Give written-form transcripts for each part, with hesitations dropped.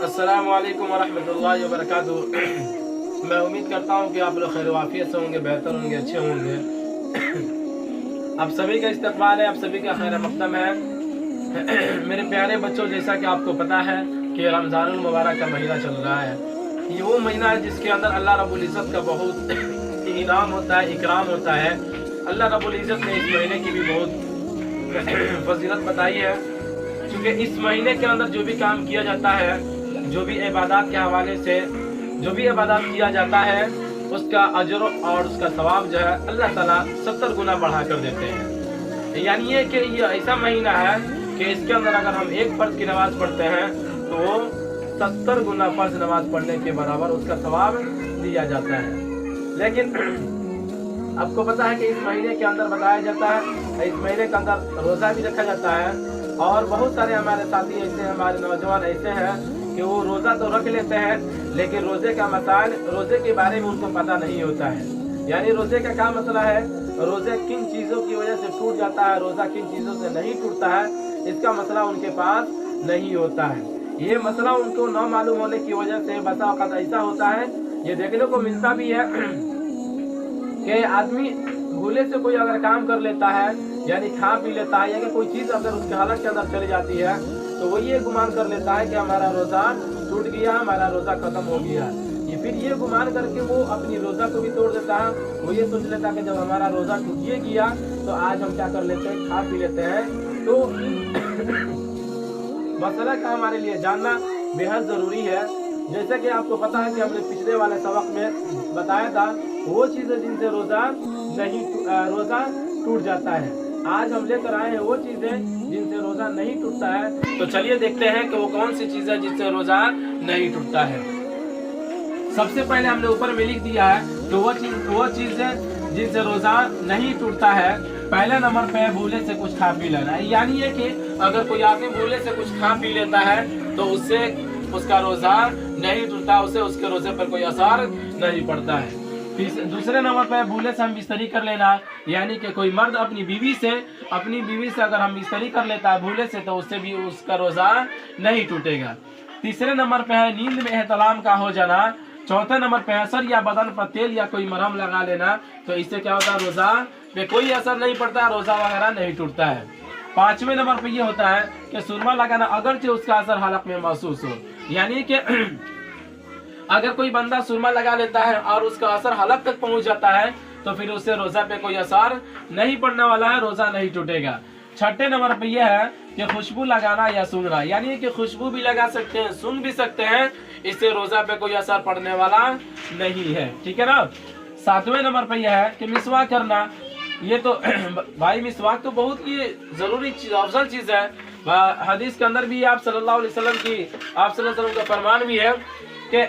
अस्सलामु अलैकुम वरहमतुल्लाहि वबरकातुहू। मैं उम्मीद करता हूँ कि आप लोग खैर वाफियत से होंगे, बेहतर होंगे, अच्छे होंगे। आप सभी का इस्तकबाल है, आप सभी का खैर मक़दम है। मेरे प्यारे बच्चों, जैसा कि आपको पता है कि रमज़ानुल मुबारक का महीना चल रहा है। ये वो महीना है जिसके अंदर अल्लाह रब्बुल इज़्ज़त का बहुत इनाम होता है, इकराम होता है। अल्लाह रब्बुल इज़्ज़त ने इस महीने की भी बहुत फजीलत बताई है, क्योंकि इस महीने के अंदर जो भी काम किया जाता है, जो भी इबादत के हवाले से जो भी इबादत किया जाता है, उसका अजर और उसका सवाब जो है अल्लाह ताला 70 गुना बढ़ा कर देते हैं। यानी ये कि ये ऐसा महीना है कि इसके अंदर अगर हम एक फर्ज की नमाज पढ़ते हैं तो 70 गुना फर्ज नमाज पढ़ने के बराबर उसका सवाब दिया जाता है। लेकिन आपको पता है कि इस महीने के अंदर बताया जाता है, इस महीने के अंदर रोज़ा भी रखा जाता है। और बहुत सारे हमारे साथी ऐसे हैं, हमारे नौजवान ऐसे हैं कि वो रोज़ा तो रख लेते हैं, लेकिन रोज़े का मसाइल, रोज़े के बारे में उनको पता नहीं होता है। यानी रोज़े का क्या मसला है, रोज़े किन चीज़ों की वजह से टूट जाता है, रोज़ा किन चीज़ों से नहीं टूटता है, इसका मसला उनके पास नहीं होता है। ये मसला उनको न मालूम होने की वजह से बसा वक़्त ऐसा होता है, ये देखने को मिलता भी है कि आदमी भूले से कोई अगर काम कर लेता है, यानी खा पी लेता है, या कि कोई चीज़ अगर उसके हालत के अंदर चली जाती है, तो वो ये गुमान कर लेता है कि हमारा रोज़ा टूट गया, हमारा रोज़ा ख़त्म हो गया। ये फिर ये गुमान करके वो अपनी रोज़ा को भी तोड़ देता है। वो ये सोच लेता है कि जब हमारा रोज़ा टूट गया तो आज हम क्या कर लेते हैं, खा पी लेते हैं। तो मसला का हमारे लिए जानना बेहद ज़रूरी है। जैसे कि आपको पता है कि हमने पिछले वाले सबक में बताया था, वो चीज़ें जिनसे रोज़ा टूट जाता है। आज हम लेकर आए हैं वो चीज़ें जिनसे रोज़ा नहीं टूटता है। तो चलिए देखते हैं कि वो कौन सी चीज़ है जिससे रोज़ा नहीं टूटता है। सबसे पहले हमने ऊपर में लिख दिया है कि वो चीज़ है जिनसे रोज़ा नहीं टूटता है। पहले नंबर पे भूले से कुछ खा पी लेना है। यानी ये कि अगर कोई आदमी भूले से कुछ खा पी लेता है तो उससे उसका रोज़ा नहीं टूटता, उससे उसके रोज़े पर कोई असर नहीं पड़ता है। दूसरे नंबर पर भूले से हम बिस्तरी कर लेना, यानी कि कोई मर्द अपनी बीवी से अगर हम बिस्तरी कर लेता है भूले से, तो उससे भी उसका रोज़ा नहीं टूटेगा। तीसरे नंबर पे है नींद में एहतलाम का हो जाना। चौथे नंबर पे है सर या बदन पर तेल या कोई मरहम लगा लेना, तो इससे क्या होता है, रोज़ा पे कोई असर नहीं पड़ता, रोज़ा वगैरह नहीं टूटता है। पाँचवें नंबर पे ये होता है कि सुरमा लगाना, अगरचे उसका असर हलक में महसूस हो। यानी कि अगर कोई बंदा सुरमा लगा लेता है और उसका असर हलक तक पहुंच जाता है, तो फिर उससे रोज़ा पे कोई असर नहीं पड़ने वाला है, रोज़ा नहीं टूटेगा। छठे नंबर पे यह है कि खुशबू लगाना या सूंघना, यानी कि खुशबू भी लगा सकते हैं, सूंघ भी सकते हैं, इससे रोज़ा पे कोई असर पड़ने वाला नहीं है। ठीक है ना। सातवें नंबर पे यह है कि मिसवाक करना। ये तो भाई मिसवाक तो बहुत ही ज़रूरी चीज़, अफजल चीज़ है। हदीस के अंदर भी आप सल्लल्लाहु अलैहि वसल्लम का फरमान भी है कि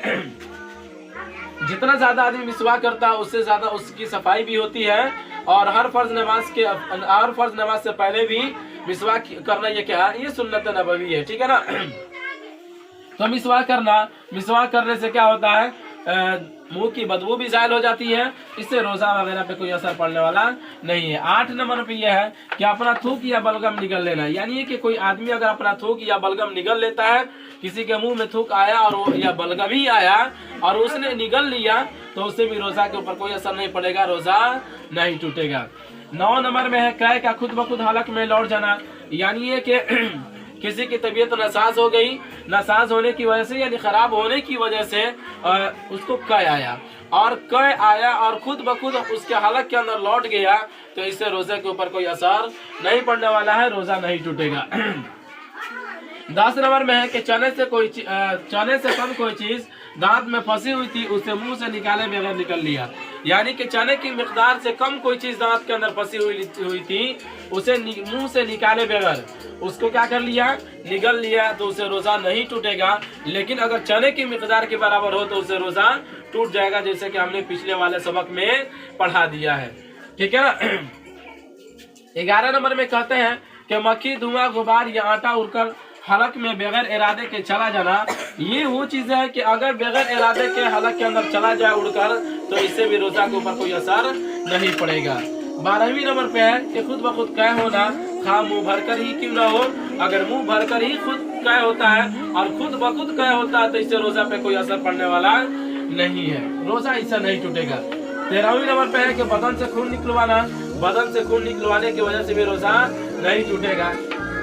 जितना ज्यादा आदमी मिसवाक करता है उससे ज्यादा उसकी सफाई भी होती है। और हर फर्ज नमाज से पहले भी मिसवाक करना, ये क्या है, ये सुन्नत नबवी है। ठीक है ना। तो मिसवाक करने से क्या होता है, मुंह की बदबू भी ज़ायल हो जाती है, इससे रोज़ा वगैरह पे कोई असर पड़ने वाला नहीं है। 8 नंबर पे यह है कि अपना थूक या बलगम निगल लेना। यानी कि कोई आदमी अगर अपना थूक या बलगम निगल लेता है, किसी के मुंह में थूक आया और वो या बलगम ही आया और उसने निगल लिया, तो उससे भी रोज़ा के ऊपर कोई असर नहीं पड़ेगा, रोज़ा नहीं टूटेगा। 9 नंबर में है कै का खुद ब खुद हलक में लौट जाना। यानी ये कि किसी की तबीयत नासाज हो गई, नासाज होने की वजह से यानी ख़राब होने की वजह से उसको कै आया और खुद ब खुद उसके हालत के अंदर लौट गया, तो इससे रोज़े के ऊपर कोई असर नहीं पड़ने वाला है, रोज़ा नहीं टूटेगा। 10 नंबर में है कि चने से कम कोई चीज़ दांत में फंसी हुई थी, उसे मुंह से निकाले बगैर निकल लिया। यानी कि चने की मिकदार से कम कोई चीज़ दांत के अंदर फंसी हुई थी, उसे मुंह से निकाले बगैर उसको क्या कर लिया, निगल लिया, तो उसे रोज़ा नहीं टूटेगा। लेकिन अगर चने की मिकदार के बराबर हो तो उसे रोज़ा टूट जाएगा, जैसे कि हमने पिछले वाले सबक में पढ़ा दिया है। ठीक है ना। 11 नंबर में कहते हैं कि मक्खी, धुआं, गुबार या आटा उड़कर हलक में बगैर इरादे के चला जाना। ये वो चीज़ है कि अगर बगैर इरादे के हलक के अंदर चला जाए उड़कर, तो इससे भी रोज़ा के ऊपर कोई असर नहीं पड़ेगा। 12वीं नंबर पे है कि खुद ब खुद कै होना, खा मुंह भर कर ही क्यों ना हो। अगर मुंह भर कर ही खुद कय होता है और खुद ब खुद कय होता है, तो इससे रोजा पे कोई असर पड़ने वाला नहीं है, रोजा इससे नहीं टूटेगा। 13वीं नंबर पे है कि बदन से खून निकलवाना, बदन से खून निकलवाने की वजह से भी रोजा नहीं टूटेगा।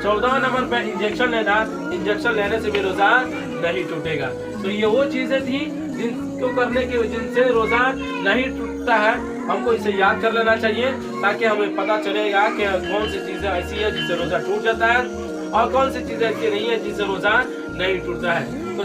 14वें नंबर पे इंजेक्शन लेना, इंजेक्शन लेने से भी रोजा नहीं टूटेगा। तो ये वो चीजें थी जिनको करने की जिनसे रोजा नहीं टूटता है, हमको इसे याद कर लेना चाहिए ताकि हमें पता चलेगा कि कौन सी चीजें ऐसी है जिससे रोजा टूट जाता है और कौन सी चीजें ऐसी नहीं है जिससे रोजा नहीं टूटता है। तो